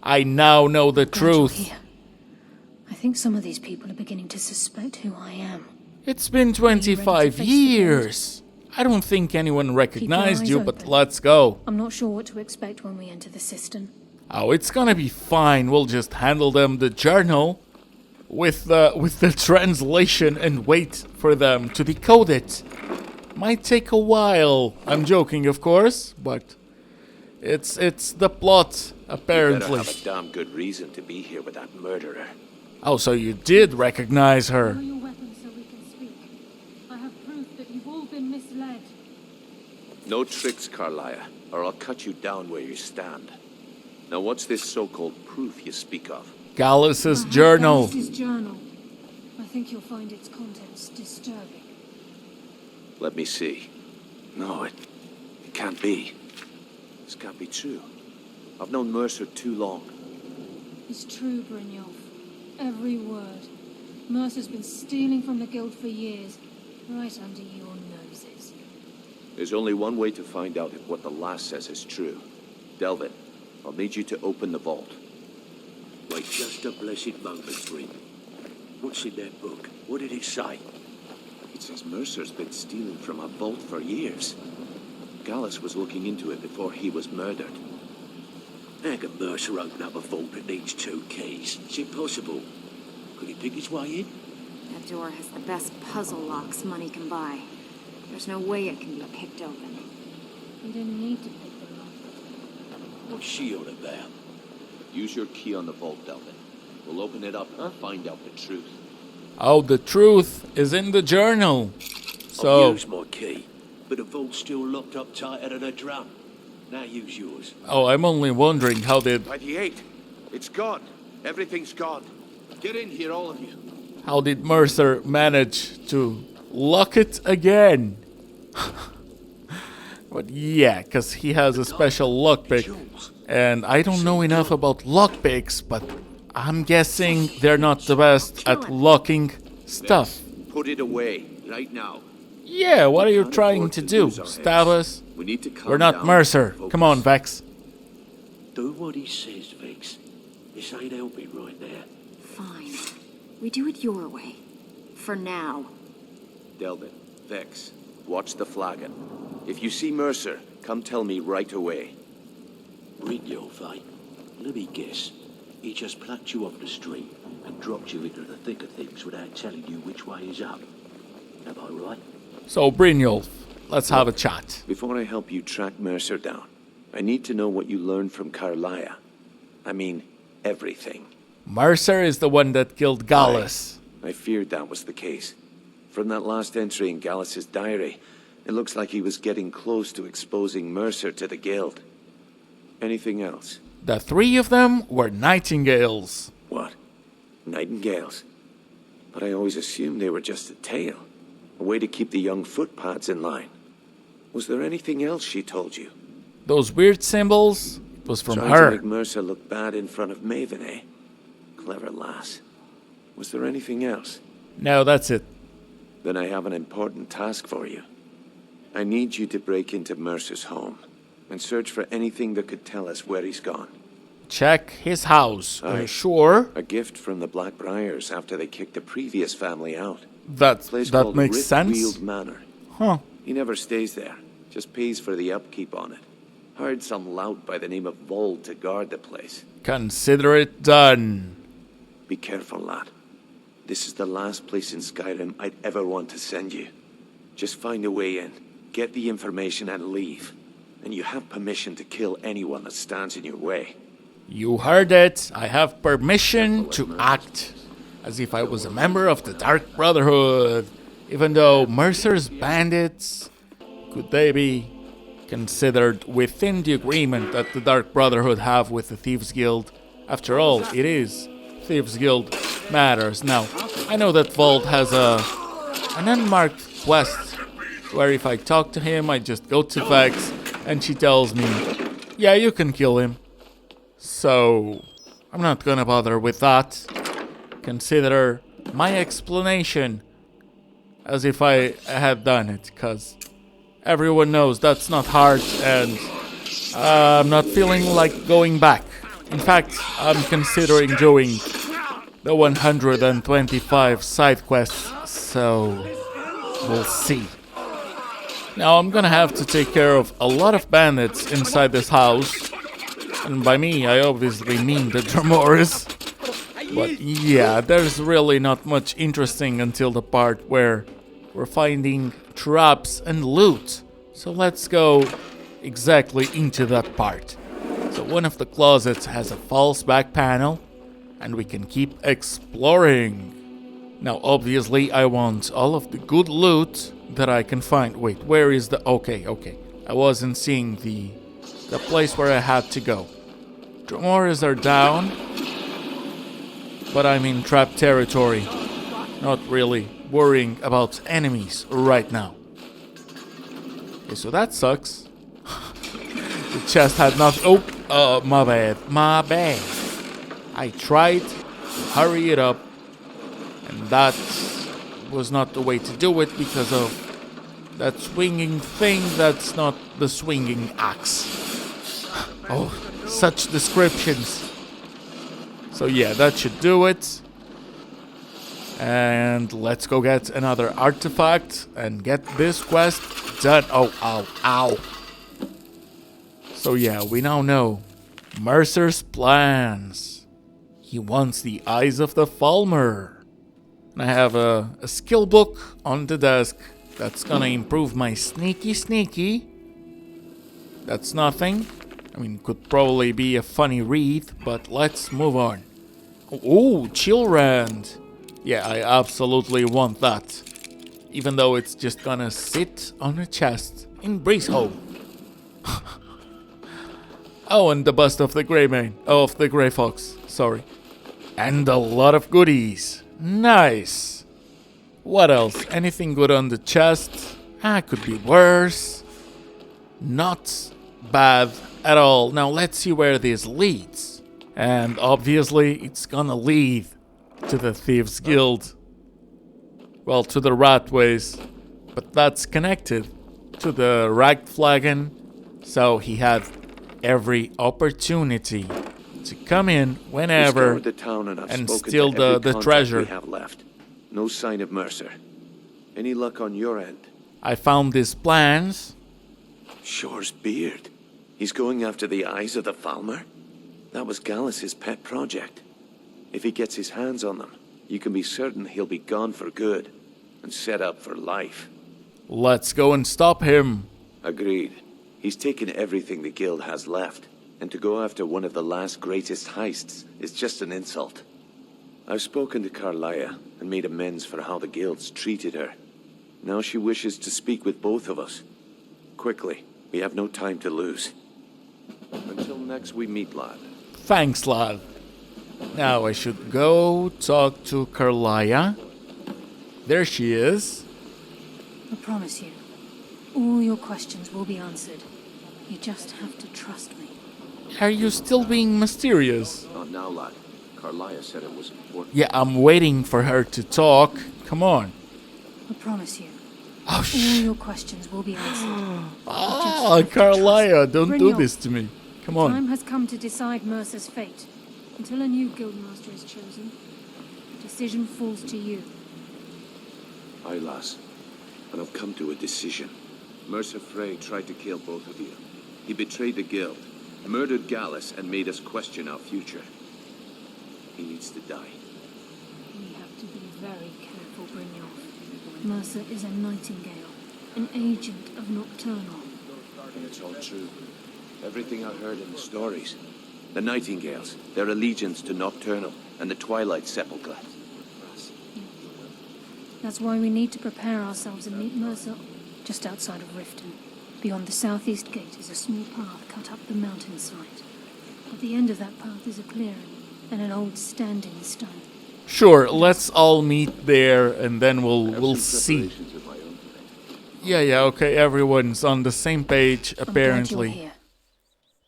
I now know the Glad you're truth. here. I think some of these people are beginning to suspect who I am. It's been 25 face the years. I don't think anyone recognized eyes you, but open. let's go. I'm not sure what to expect when we enter the cistern. Oh, it's gonna be fine. We'll just handle them the journal with the translation and wait for them to decode it. Might take a while. I'm joking, of course, but it's the plot You apparently. better have a damn good reason to be here with that murderer. Oh, so you did recognize her. Lower your weapons so we can speak. I have proof that you've all been misled. No tricks, Carlia, or I'll cut you down where you stand. Now what's this so-called proof you speak of? Gallus's journal. This journal. I think you'll find its contents disturbing. Let me see. No, it can't be. This can't be true. I've known Mercer too long. It's true, Brynjolf. Every word. Mercer's been stealing from the guild for years, right under your noses. There's only one way to find out if what the lass says is true. Delvin, I'll need you to open the vault. Wait just a blessed moment, Bryn. What's in that book? What did it say? It says Mercer's been stealing from a vault for years. Gallus was looking into it before he was murdered. How can Mercer open up a vault that needs 2 keys? It's impossible. Could he pick his way in? That door has the best puzzle locks money can buy. There's no way it can be picked open. You didn't need to pick them up. What's she on about? Use your key on the vault, Delvin. We'll open it up and find out the truth. Oh, the truth is in the journal. I'll So, use my key, but the vault's still locked up tighter than a drum. Now use yours. oh, I'm only wondering how did 98. It's gone. Everything's gone. Get in here, all of you. Mercer manage to lock it again? But yeah, because he has a special lockpick. And I don't know enough about lockpicks, but I'm guessing they're not the best at locking stuff. Put it away, right now. Yeah, what are you Can't trying afford to to do? lose our Stab heads. us? We need to calm We're not down Mercer. and focus. Come on, Vex. Do what he says, Vix. This ain't helping right now. Fine. We do it your way. For now. Delvin, Vex, watch the flagon. If you see Mercer, come tell me right away. Brynjolf, eh? Let me guess. He just plucked you off the street and dropped you into the thick of things without telling you which way is up. Am I right? So, Brynjolf, let's have a chat. Before I help you track Mercer down, I need to know what you learned from Carlia. I mean, everything. Mercer is the one that killed Gallus. I feared that was the case. From that last entry in Gallus's diary, it looks like he was getting close to exposing Mercer to the guild. Anything else? The 3 of them were nightingales. What? Nightingales? But I always assumed they were just a tale. A way to keep the young footpads in line. Was there anything else she told you? Those weird symbols, it was from Trying to her. make Mercer look bad in front of Maven, eh? Clever lass. Was there anything else? No, that's it. Then I have an important task for you. I need you to break into Mercer's home and search for anything that could tell us where he's gone. Check his house. Aye. Sure. A gift from the Blackbriars after they kicked the previous family out. That Place that called makes sense. Riftweald Manor. Huh. He never stays there, just pays for the upkeep on it. Hired some lout by the name of Vold to guard the place. Consider it done. Be careful, lad. This is the last place in Skyrim I'd ever want to send you. Just find a way in, get the information and leave. And you have permission to kill anyone that stands in your way. You heard it. I have permission to act as if I was a member of the Dark Brotherhood. Even though Mercer's bandits, could they be considered within the agreement that the Dark Brotherhood have with the Thieves Guild? After all, it is Thieves Guild matters. Now, I know that Vold has an unmarked quest where if I talk to him, I just go to Vex and she tells me, yeah, you can kill him. So, I'm not gonna bother with that. Consider my explanation as if I had done it, because everyone knows that's not hard and I'm not feeling like going back In fact, I'm considering doing the 125 side quests, so we'll see. Now I'm gonna have to take care of a lot of bandits inside this house. And by me, I obviously mean the Dramoris. But yeah, there's really not much interesting until the part where we're finding traps and loot. So let's go exactly into that part. So one of the closets has a false back panel, and we can keep exploring. Now obviously I want all of the good loot that I can find. Wait, where is the... Okay. I wasn't seeing the place where I had to go. Dramoris are down, but I'm in trap territory. Not really worrying about enemies right now. Okay, so that sucks. The chest had not... Oh, my bad. I tried to hurry it up, and that was not the way to do it because of that swinging thing that's not the swinging axe. Oh, such descriptions. So yeah, that should do it. And let's go get another artifact and get this quest done. Oh, ow. So yeah, we now know Mercer's plans. He wants the eyes of the Falmer. And I have a skill book on the desk that's gonna improve my sneaky. That's nothing. I mean, could probably be a funny read, but let's move on. Oh, Chillrand. Yeah, I absolutely want that. Even though it's just gonna sit on a chest in Breezeholm. Oh, and the bust of the Grey Mane. Oh, of the Grey Fox. Sorry. And a lot of goodies. Nice. What else? Anything good on the chest? Could be worse. Not bad at all. Now let's see where this leads. And obviously it's gonna lead to the Thieves Guild. Well, to the Ratways. But that's connected to the Ragged Flagon. So he had every opportunity to come in whenever the town and steal the treasure. We have left. No sign of Mercer. Any luck on your end? I found his plans. Shore's beard. He's going after the eyes of the Falmer? That was Gallus's pet project. If he gets his hands on them, you can be certain he'll be gone for good and set up for life. Let's go and stop him. Agreed. He's taken everything the guild has left, and to go after one of the last greatest heists is just an insult. I've spoken to Carlia and made amends for how the guilds treated her. Now she wishes to speak with both of us. Quickly, we have no time to lose. Until next we meet, lad. Thanks, lad. Now I should go talk to Carlia. There she is. I promise you, all your questions will be answered. You just have to trust me. Are you still being mysterious? Not now, lad. Carlia said it was important. Yeah, I'm waiting for her to talk. Come on. I promise you, Oh, all your questions will be answered. Ah, Carlia, don't do this to me. Come on. Time has come to decide Mercer's fate. Until a new guildmaster is chosen, the decision falls to you. Aye, lass. And I've come to a decision. Mercer Frey tried to kill both of you. He betrayed the guild, murdered Gallus, and made us question our future. He needs to die. We have to be very careful, Brynjolf. Mercer is a nightingale, an agent of Nocturnal. And it's all true. Everything I heard in the stories. The Nightingales, their allegiance to Nocturnal, and the Twilight Sepulchre. That's why we need to prepare ourselves and meet Mercer just outside of Riften. Beyond the southeast gate is a small path cut up the mountainside. At the end of that path is a clearing and an old standing stone. Sure, let's all meet there and then we'll see. Yeah, okay, everyone's on the same page, apparently. I'm glad you're here.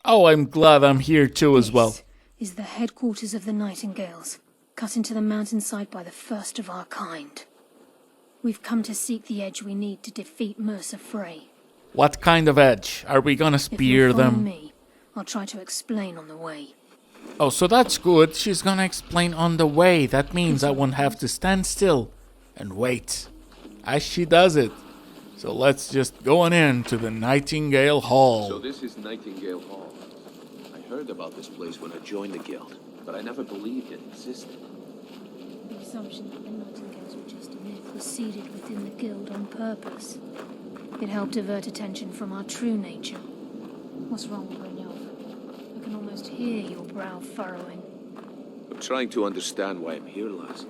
Oh, I'm glad I'm here too as well. This is the headquarters of the Nightingales, cut into the mountainside by the first of our kind. We've come to seek the edge we need to defeat Mercer Frey. What kind of edge? Are we gonna If spear you'll follow them? me, I'll try to explain on the way. Oh, so that's good. She's gonna explain on the way. That means I won't have to stand still and wait as she does it. So let's just go on in to the Nightingale Hall. So this is Nightingale Hall. I heard about this place when I joined the guild, but I never believed it existed. The assumption that the Nightingales were just a myth was seeded within the guild on purpose. It helped divert attention from our true nature. What's wrong, Brynjolf? I can almost hear your brow furrowing. I'm trying to understand why I'm here, lass.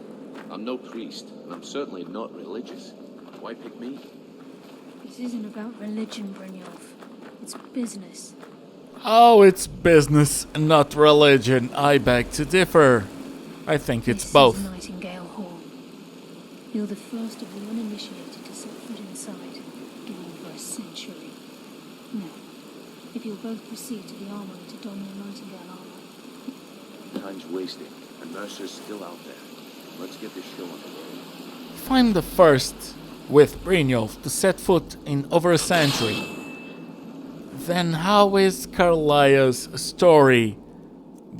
I'm no priest, and I'm certainly not religious. Why pick me? This isn't about religion, Brynjolf. It's business. Oh, it's business, not religion. I beg to differ. I think it's This both. is Nightingale Hall. You're the first of the uninitiated to set foot inside, given for a century. Now, if you'll both proceed to the armory to don your Nightingale armor. Time's wasting, and Mercer's still out there. Let's get this show on the road. If I'm the first with Brynjolf to set foot in over a century, then how is Carlia's story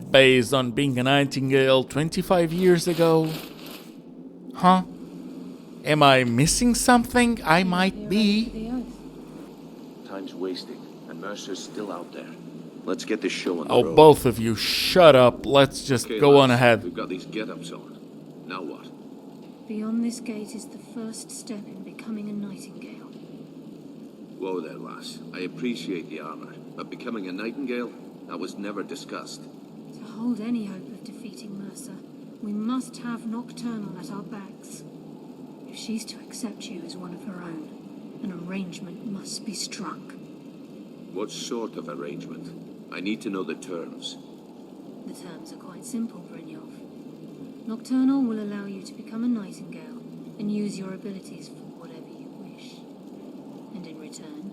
based on being a Nightingale 25 years ago? Huh? Am I missing something? I might be. The oath. Time's wasting, and Mercer's still out there. Let's get this show on the Oh, road. both of you, shut up. Let's just Okay, go on lads, ahead. We've got these get-ups on. Now what? Beyond this gate is the first step in becoming a Nightingale. Whoa there, lass. I appreciate the armor, but becoming a Nightingale? That was never discussed. To hold any hope of defeating Mercer, we must have Nocturnal at our backs. If she's to accept you as one of her own, an arrangement must be struck. What sort of arrangement? I need to know the terms. The terms are quite simple, Brynjolf. Nocturnal will allow you to become a Nightingale and use your abilities for whatever you wish. And in return,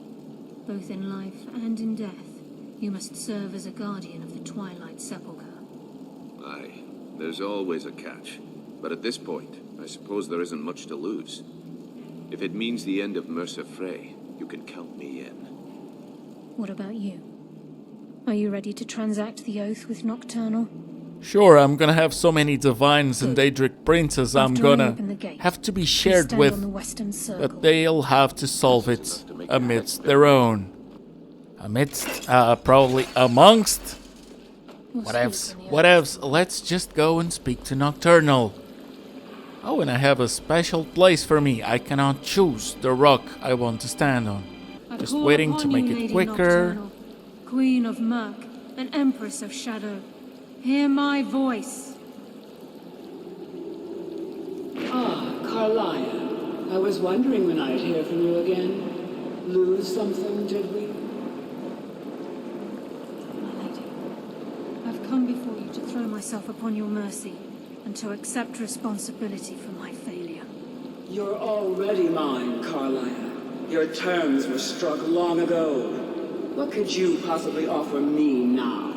both in life and in death, you must serve as a guardian of the Twilight Sepulchre. Aye, there's always a catch. But at this point, I suppose there isn't much to lose. If it means the end of Mercer Frey, you can count me in. What about you? Are you ready to transact the oath with Nocturnal? Sure, I'm gonna have so many divines and Daedric princes I'm After I gonna open the gate, have to be we shared stand with, on the western circle. but they'll have to solve it amidst their own. Probably amongst. We'll Whatevs, speak on the whatevs, let's just go and speak to Nocturnal. Oh, and I have a special place for me. I cannot choose the rock I want to stand on. I Just call waiting upon to make you, it Lady quicker. Nocturnal, Queen of Murk, and Empress of Shadow. Hear my voice. Ah, Carlia. I was wondering when I'd hear from you again. Lose something, did we? My lady, I've come before you to throw myself upon your mercy and to accept responsibility for my failure. You're already mine, Carlia. Your terms were struck long ago. What could you possibly offer me now?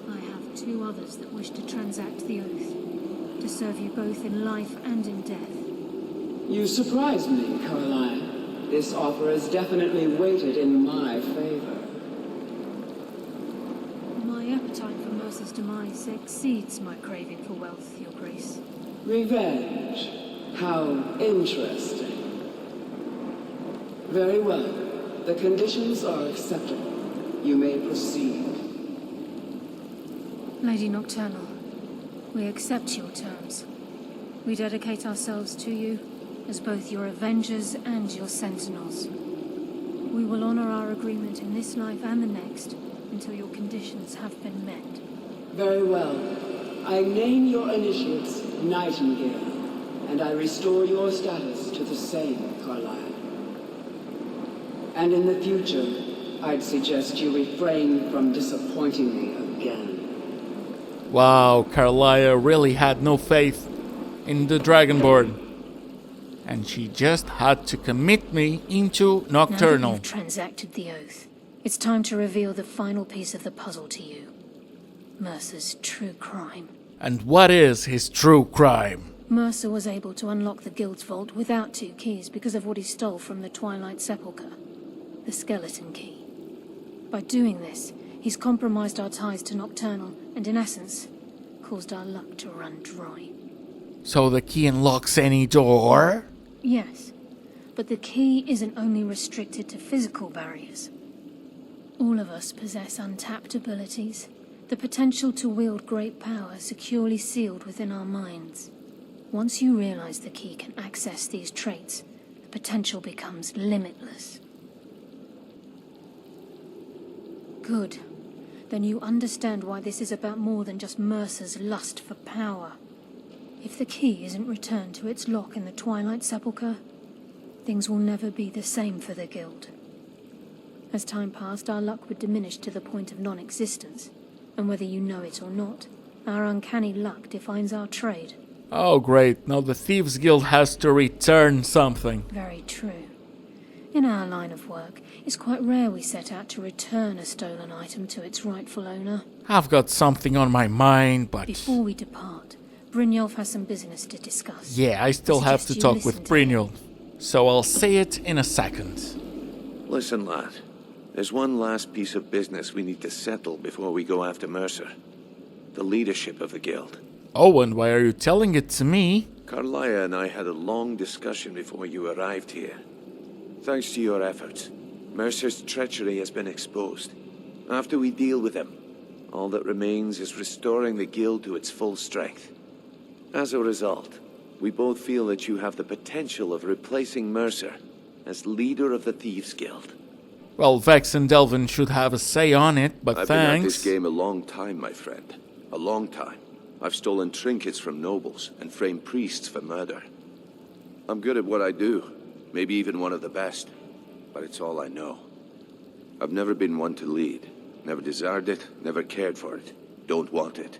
I have two others that wish to transact the oath, to serve you both in life and in death. You surprised me, Carlia. This offer is definitely weighted in my favor. My appetite for Mercer's demise exceeds my craving for wealth, Your Grace. Revenge. How interesting. Very well. The conditions are acceptable. You may proceed. Lady Nocturnal, we accept your terms. We dedicate ourselves to you as both your avengers and your sentinels. We will honor our agreement in this life and the next until your conditions have been met. Very well. I name your initiates Nightingale, and I restore your status to the same, Carlisle. And in the future, I'd suggest you refrain from disappointing me again. Wow, Carlia really had no faith in the Dragonborn. And she just had to commit me into Now that Nocturnal. you've transacted the oath, it's time to reveal the final piece of the puzzle to you. Mercer's true crime. And what is his true crime? Mercer was able to unlock the Guild's vault without 2 keys because of what he stole from the Twilight Sepulchre. The skeleton key. By doing this, He's compromised our ties to Nocturnal, and in essence, caused our luck to run dry. So the key unlocks any door? Yes, but the key isn't only restricted to physical barriers. All of us possess untapped abilities, the potential to wield great power securely sealed within our minds. Once you realize the key can access these traits, the potential becomes limitless. Good. Then you understand why this is about more than just Mercer's lust for power. If the key isn't returned to its lock in the Twilight Sepulchre, things will never be the same for the Guild. As time passed, our luck would diminish to the point of non-existence, and whether you know it or not, our uncanny luck defines our trade. Oh great, now the Thieves Guild has to return something. Very true. In our line of work, it's quite rare we set out to return a stolen item to its rightful owner. I've got something on my mind, but... Before we depart, Brynjolf has some business to discuss. Yeah, I still have to suggest you talk listen with to him. Brynjolf, so I'll say it in a second. Listen, lad. There's one last piece of business we need to settle before we go after Mercer. The leadership of the guild. Oh, and why are you telling it to me? Carlia and I had a long discussion before you arrived here. Thanks to your efforts, Mercer's treachery has been exposed. After we deal with him, all that remains is restoring the guild to its full strength. As a result, we both feel that you have the potential of replacing Mercer as leader of the Thieves Guild. Well, Vex and Delvin should have a say on it, but I've been at this thanks. game a long time, my friend. A long time. I've stolen trinkets from nobles and framed priests for murder. I'm good at what I do, maybe even one of the best, but it's all I know. I've never been one to lead, never desired it, never cared for it, don't want it.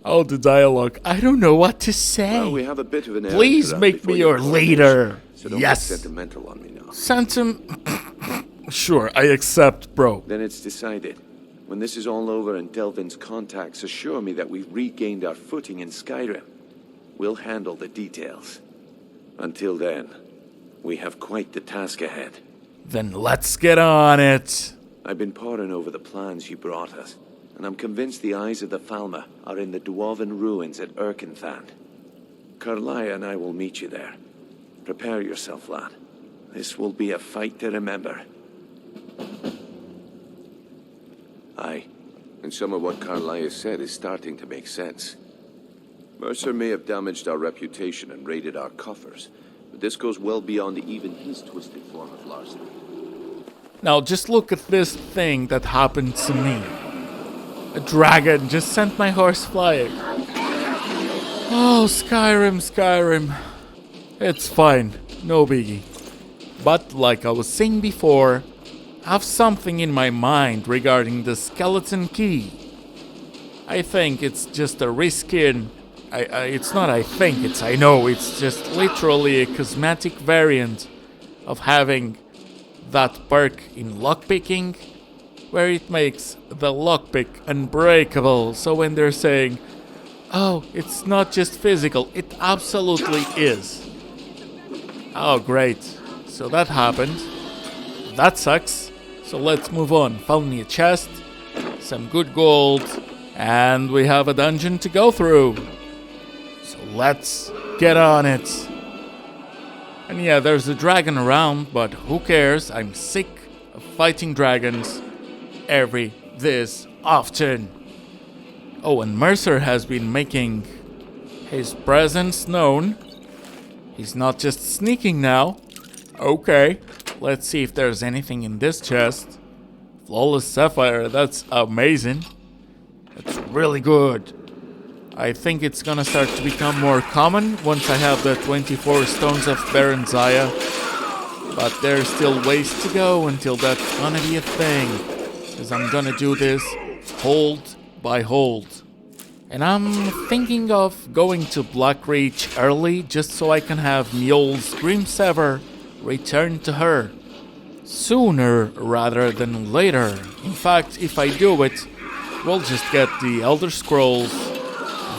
Oh, the dialogue. I don't know what to say. Well, we have a bit of an errand Please to run make before me your your coronation, leader. So don't Yes. get sentimental on me now. Sure, I accept, bro. Then it's decided. When this is all over and Delvin's contacts assure me that we've regained our footing in Skyrim, we'll handle the details. Until then, we have quite the task ahead. Then let's get on it. I've been poring over the plans you brought us, and I'm convinced the eyes of the Falmer are in the Dwarven ruins at Erkenthand. Carlia and I will meet you there. Prepare yourself, lad. This will be a fight to remember. Aye, and some of what Carlia said is starting to make sense. Mercer may have damaged our reputation and raided our coffers, but this goes well beyond even his twisted form of larceny. Now just look at this thing that happened to me. A dragon just sent my horse flying. Oh, Skyrim, Skyrim. It's fine, no biggie. But like I was saying before, I have something in my mind regarding the skeleton key. I think it's just a reskin. It's not I think, it's I know. It's just literally a cosmetic variant of having that perk in lockpicking, where it makes the lockpick unbreakable. So when they're saying, oh, it's not just physical, it absolutely is. Oh, great. So that happened. That sucks. So let's move on. Found me a chest, some good gold, and we have a dungeon to go through. So let's get on it. And yeah, there's a dragon around, but who cares? I'm sick of fighting dragons this often. Oh, and Mercer has been making his presence known. He's not just sneaking now. Okay, let's see if there's anything in this chest. Flawless sapphire, that's amazing. That's really good. I think it's gonna start to become more common once I have the 24 stones of Barenziah. But there's still ways to go until that's gonna be a thing. Because I'm gonna do this hold by hold. And I'm thinking of going to Blackreach early just so I can have Mjol's Grimsever return to her. Sooner rather than later. In fact, if I do it, we'll just get the Elder Scrolls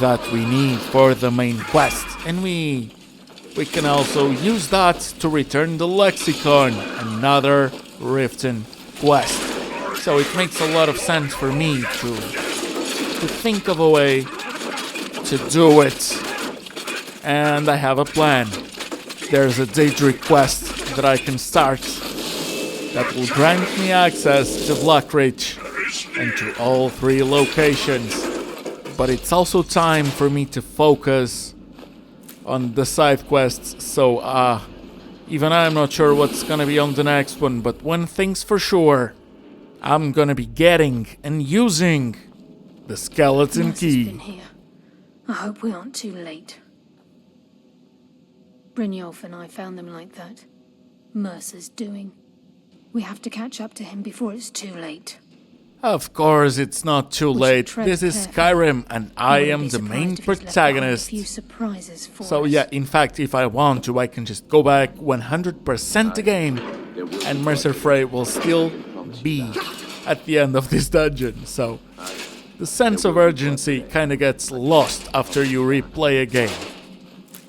that we need for the main quest. And we can also use that to return the Lexicon, another Riften quest. So it makes a lot of sense for me to think of a way to do it. And I have a plan. There's a Daedric quest that I can start that will grant me access to Blackridge and to all 3 locations. But it's also time for me to focus on the side quests, so even I'm not sure what's gonna be on the next one, but one thing's for sure, I'm gonna be getting and using the skeleton Mercer's key. been here. I hope we aren't too late. Brynjolf and I found them like that. Mercer's doing. We have to catch up to him before it's too late. Of course, it's not too We late. should tread This is carefully. Skyrim, and I wouldn't am be the main surprised if he's left behind protagonist. A few surprises for So us. yeah, in fact, if I want to, I can just go back 100% the game, and Mercer Frey will still be at the end of this dungeon. So the sense of urgency kind of gets lost after you replay a game.